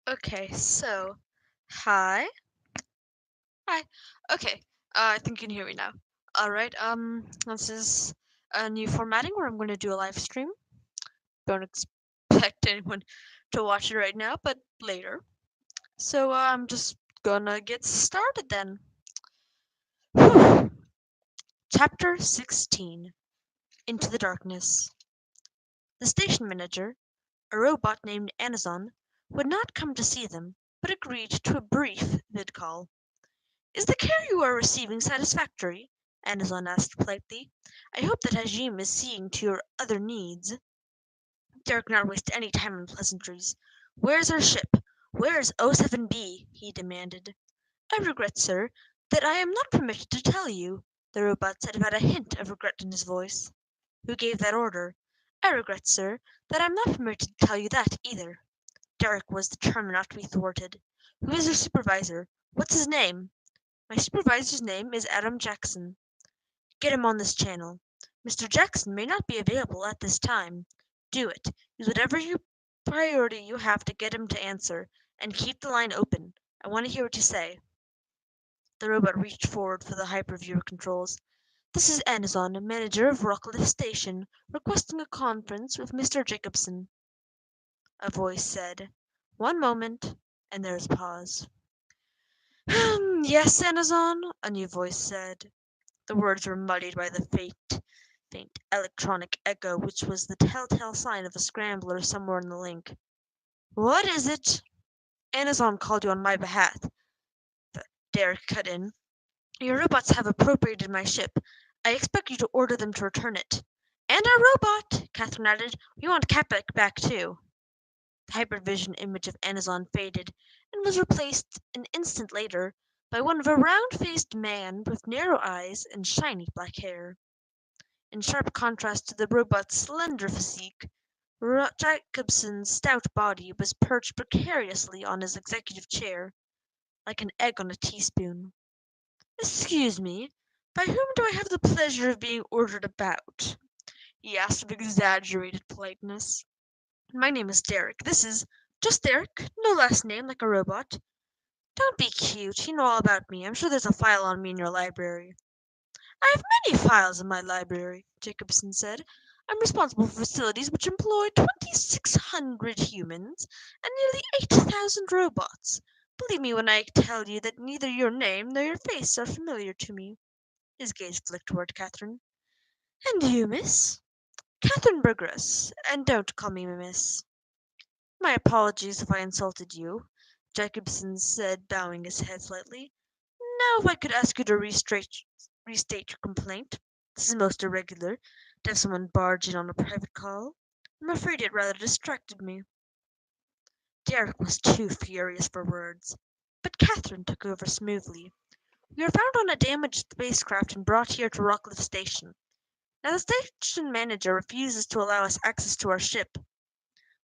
Okay, so hi. Hi. Okay. I think you can hear me now. All right. This is a new formatting where I'm going to do a live stream. Don't expect anyone to watch it right now, but later. So I'm just gonna get started then. Whew. Chapter 16. Into the Darkness. The station manager, a robot named Anazon, would not come to see them, but agreed to a brief vid-call. "Is the care you are receiving satisfactory?" Amazon asked politely. "I hope that Hajim is seeing to your other needs." Derek did not waste any time on pleasantries. "Where's our ship? Where's 07B?" he demanded. "I regret, sir, that I am not permitted to tell you," the robot said without a hint of regret in his voice. "Who gave that order?" "I regret, sir, that I am not permitted to tell you that either." Derek was determined not to be thwarted. "Who is your supervisor? What's his name?" "My supervisor's name is Adam Jackson." "Get him on this channel. Mr. Jackson may not be available at this time. Do it. Use whatever priority you have to get him to answer, and keep the line open. I want to hear what you say." The robot reached forward for the hyperviewer controls. "This is Anazon, manager of Rockcliffe Station, requesting a conference with Mr. Jacobson," a voice said. "One moment," and there was a pause. "Yes, Anazon," a new voice said. The words were muddied by the faint electronic echo which was the telltale sign of a scrambler somewhere in the link. "What is it?" "Anazon called you on my behalf," Derek cut in. "Your robots have appropriated my ship. I expect you to order them to return it." "And our robot," Catherine added. "We want Capac back too." The hypervision image of Anazon faded, and was replaced an instant later by one of a round-faced man with narrow eyes and shiny black hair. In sharp contrast to the robot's slender physique, Jacobson's stout body was perched precariously on his executive chair, like an egg on a teaspoon. "Excuse me, by whom do I have the pleasure of being ordered about?" he asked with exaggerated politeness. "My name is Derek. This is just Derek, no last name like a robot." "Don't be cute. You know all about me. I'm sure there's a file on me in your library." "I have many files in my library," Jacobson said. "I'm responsible for facilities which employ 2,600 humans and nearly 8,000 robots. Believe me when I tell you that neither your name nor your face are familiar to me." His gaze flicked toward Catherine. "And you, miss?" "Catherine Burgess, and don't call me miss." "My apologies if I insulted you," Jacobson said, bowing his head slightly. "Now if I could ask you to restate your complaint. This is most irregular, to have someone barge in on a private call. I'm afraid it rather distracted me." Derek was too furious for words, but Catherine took over smoothly. "We are found on a damaged spacecraft and brought here to Rockcliffe Station. Now the station manager refuses to allow us access to our ship."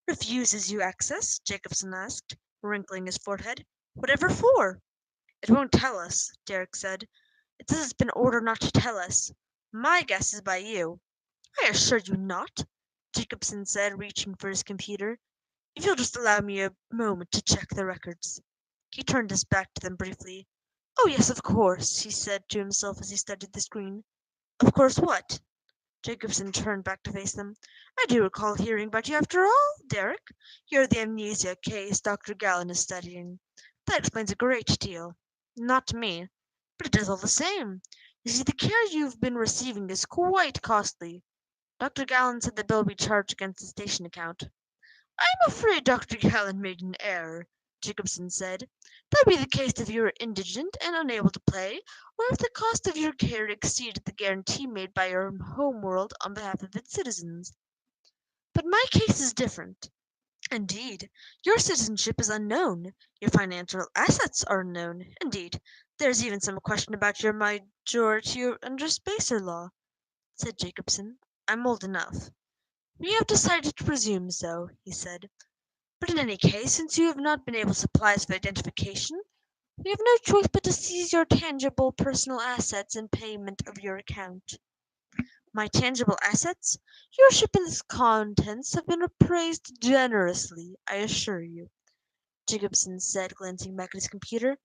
"Refuses you access?" Jacobson asked, wrinkling his forehead. "Whatever for?" "It won't tell us," Derek said. "It says it's been ordered not to tell us. My guess is by you." "I assure you not," Jacobson said, reaching for his computer. "If you'll just allow me a moment to check the records." He turned his back to them briefly. "Oh, yes, of course," he said to himself as he studied the screen. "Of course what?" Jacobson turned back to face them. "I do recall hearing about you after all, Derek. You're the amnesia case Dr. Gallen is studying. That explains a great deal. Not to me, but it does all the same. You see, the care you've been receiving is quite costly. Dr. Gallen said the bill will be charged against the station account." "I'm afraid Dr. Gallen made an error," Jacobson said. "That would be the case if you were indigent and unable to pay, or if the cost of your care exceeded the guarantee made by your home world on behalf of its citizens. But my case is different. Indeed, your citizenship is unknown, your financial assets are unknown. Indeed, there's even some question about your majority under spacer law," said Jacobson. "I'm old enough." "We have decided to presume so," he said. "But in any case, since you have not been able to supply us with identification, we have no choice but to seize your tangible personal assets in payment of your account." "My tangible assets? Your ship and its contents have been appraised generously, I assure you." Jacobson said, glancing back at his computer.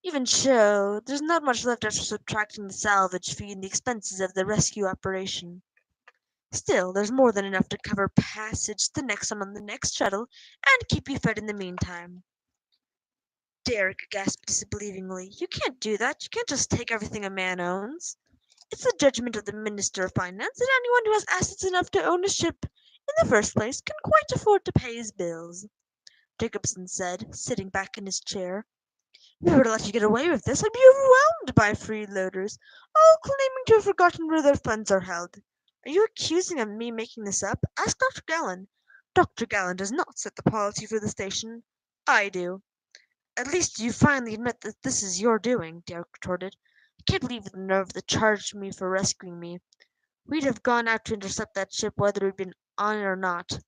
Even so, there's not much left after subtracting the salvage fee and the expenses of the rescue operation. Still, there's more than enough to cover passage to the next one on the next shuttle and keep you fed in the meantime. Derek gasped disbelievingly. You can't do that. You can't just take everything a man owns. It's the judgment of the Minister of Finance that anyone who has assets enough to own a ship in the first place can quite afford to pay his bills, Jacobson said, sitting back in his chair. If we were to let you get away with this, I'd be overwhelmed by freeloaders, all claiming to have forgotten where their funds are held. Are you accusing of me making this up? Ask Dr. Gallen. Dr. Gallen does not set the policy for the station. I do. At least you finally admit that this is your doing, Derek retorted. I can't believe the nerve that charged me for rescuing me. We'd have gone out to intercept that ship whether we'd been on it or not.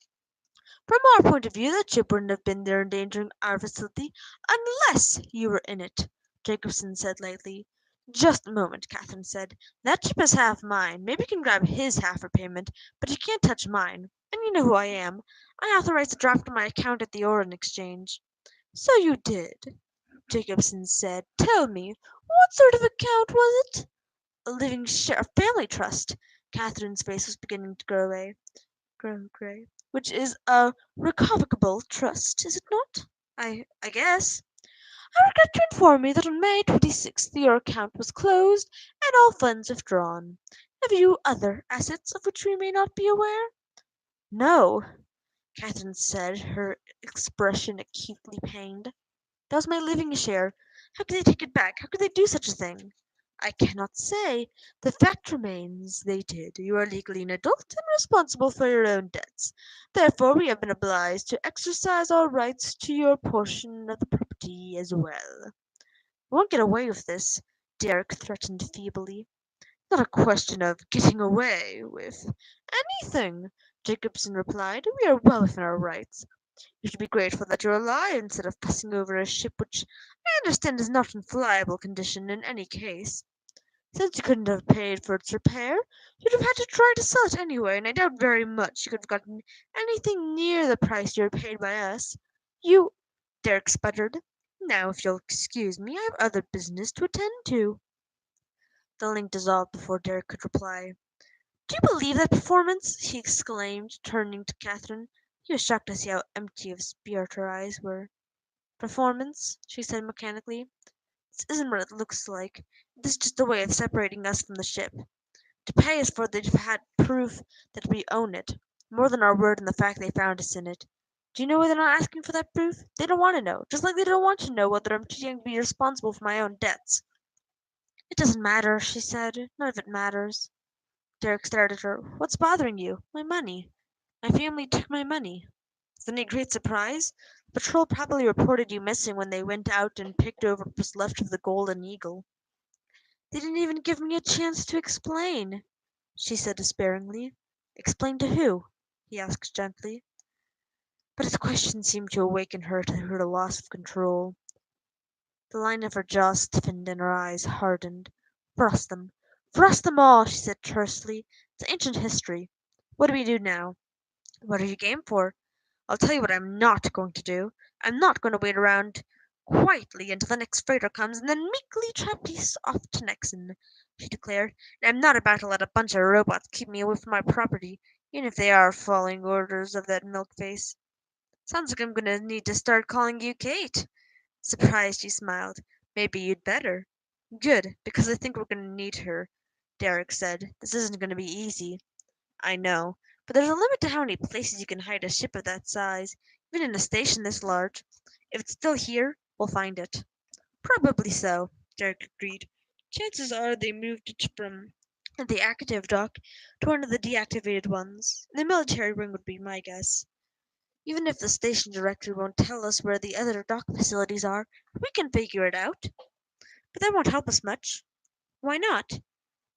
From our point of view, that ship wouldn't have been there endangering our facility unless you were in it, Jacobson said lightly. Just a moment, Catherine said. That ship is half mine. Maybe you can grab his half for payment, but you can't touch mine. And you know who I am. I authorized a draft on my account at the Oran Exchange. So you did, Jacobson said. Tell me, what sort of account was it? A living share, a family trust. Catherine's face was beginning to grow grey. Which is a revocable trust, is it not? I guess. I regret to inform you that on May 26th your account was closed and all funds withdrawn. Have you other assets of which we may not be aware? No, Catherine said, her expression acutely pained. That was my living share. How could they take it back? How could they do such a thing? I cannot say. The fact remains they did. You are legally an adult and responsible for your own debts. Therefore, we have been obliged to exercise our rights to your portion of the property as well. We won't get away with this, Derek threatened feebly. Not a question of getting away with anything, Jacobson replied. We are well within our rights. You should be grateful that you're alive instead of fussing over a ship which I understand is not in flyable condition in any case. Since you couldn't have paid for its repair, you'd have had to try to sell it anyway, and I doubt very much you could have gotten anything near the price you were paid by us. You, Derek sputtered. Now, if you'll excuse me, I have other business to attend to. The link dissolved before Derek could reply. Do you believe that performance? He exclaimed, turning to Catherine. He was shocked to see how empty of spirit her eyes were. Performance, she said mechanically. This isn't what it looks like. This is just a way of separating us from the ship. To pay us for it, they've had proof that we own it. More than our word and the fact they found us in it. Do you know why they're not asking for that proof? They don't want to know. Just like they don't want to know whether I'm too young to be responsible for my own debts. It doesn't matter, she said. None of it matters. Derek stared at her. What's bothering you? My money. My family took my money. Is there any great surprise? The patrol probably reported you missing when they went out and picked over what was left of the Golden Eagle. They didn't even give me a chance to explain, she said despairingly. Explain to who? He asked gently. But his question seemed to awaken her to her loss of control. The line of her jaw stiffened and her eyes hardened. Frost them. Frost them all, she said tersely. It's ancient history. What do we do now? What are you game for? I'll tell you what I'm not going to do. I'm not going to wait around quietly until the next freighter comes and then meekly trapeze off to Nexon, she declared. And I'm not about to let a bunch of robots keep me away from my property, even if they are following orders of that milk face. Sounds like I'm going to need to start calling you Kate. Surprised, she smiled. Maybe you'd better. Good, because I think we're going to need her, Derek said. This isn't going to be easy. I know, but there's a limit to how many places you can hide a ship of that size, even in a station this large. If it's still here, we'll find it. Probably so, Derek agreed. Chances are they moved it from the active dock to one of the deactivated ones. The military wing would be my guess. Even if the station directory won't tell us where the other dock facilities are, we can figure it out. But that won't help us much. Why not?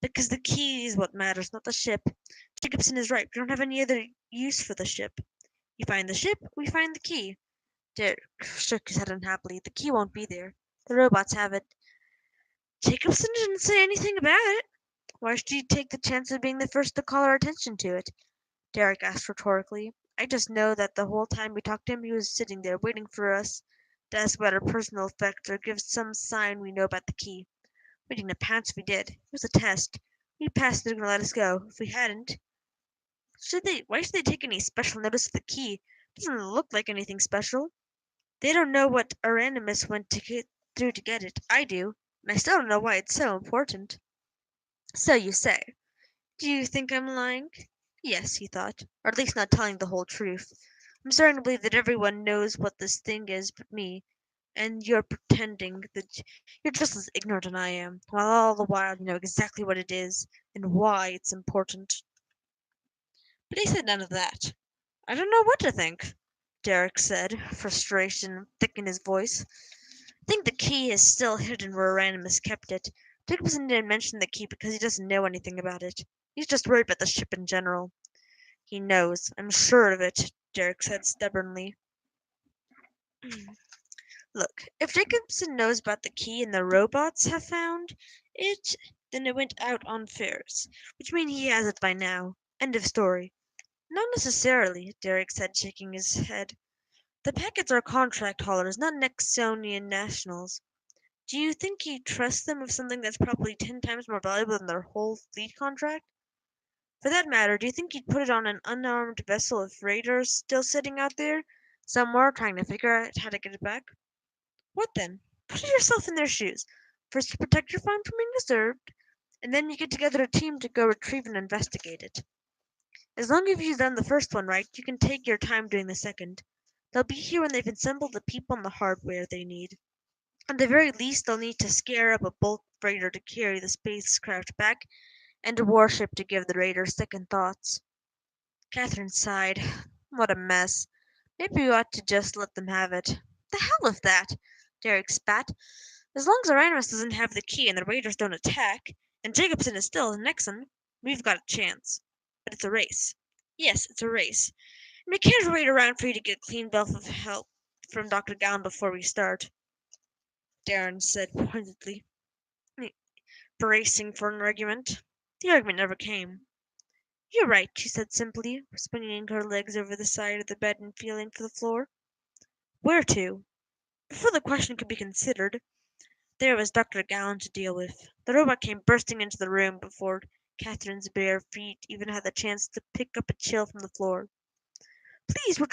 Because the key is what matters, not the ship. Jacobson is right. We don't have any other use for the ship. You find the ship, we find the key. Derek shook his head unhappily. The key won't be there. The robots have it. Jacobson didn't say anything about it. Why should he take the chance of being the first to call our attention to it? Derek asked rhetorically. I just know that the whole time we talked to him, he was sitting there waiting for us to ask about our personal effects or give some sign we know about the key. We didn't pounce if we did. It was a test. We passed, they're gonna let us go. If we hadn't, why should they take any special notice of the key? It doesn't look like anything special. They don't know what Aranimus went to get through to get it. I do, and I still don't know why it's so important. So you say. Do you think I'm lying? Yes, he thought, or at least not telling the whole truth. I'm starting to believe that everyone knows what this thing is but me, and you're pretending that you're just as ignorant as I am, while all the while you know exactly what it is and why it's important. But he said none of that. I don't know what to think, Derek said, frustration thick in his voice. I think the key is still hidden where Ranimus kept it. Jacobson didn't mention the key because he doesn't know anything about it. He's just worried about the ship in general. He knows. I'm sure of it, Derek said stubbornly. Look, if Jacobson knows about the key and the robots have found it, then it went out on Ferris, which means he has it by now. End of story. Not necessarily, Derek said, shaking his head. The packets are contract haulers, not Nexonian nationals. Do you think he'd trust them with something that's probably 10 times more valuable than their whole fleet contract? For that matter, do you think he'd put it on an unarmed vessel of raiders still sitting out there somewhere trying to figure out how to get it back? What then? Put yourself in their shoes. First you protect your farm from being disturbed, and then you get together a team to go retrieve and investigate it. As long as you've done the first one right, you can take your time doing the second. They'll be here when they've assembled the people and the hardware they need. At the very least, they'll need to scare up a bulk freighter to carry the spacecraft back, and a warship to give the raiders second thoughts. Catherine sighed. What a mess. Maybe we ought to just let them have it. The hell with that! Derek spat. As long as Uranus doesn't have the key and the raiders don't attack, and Jacobson is still Nexon, we've got a chance. But it's a race. Yes, it's a race. And we can't wait around for you to get a clean bill of health from Dr. Gowan before we start, Darren said pointedly, bracing for an argument. The argument never came. You're right, she said simply, swinging her legs over the side of the bed and feeling for the floor. Where to? Before the question could be considered, there was Dr. Gowan to deal with. The robot came bursting into the room before Catherine's bare feet even had the chance to pick up a chill from the floor. Please, we're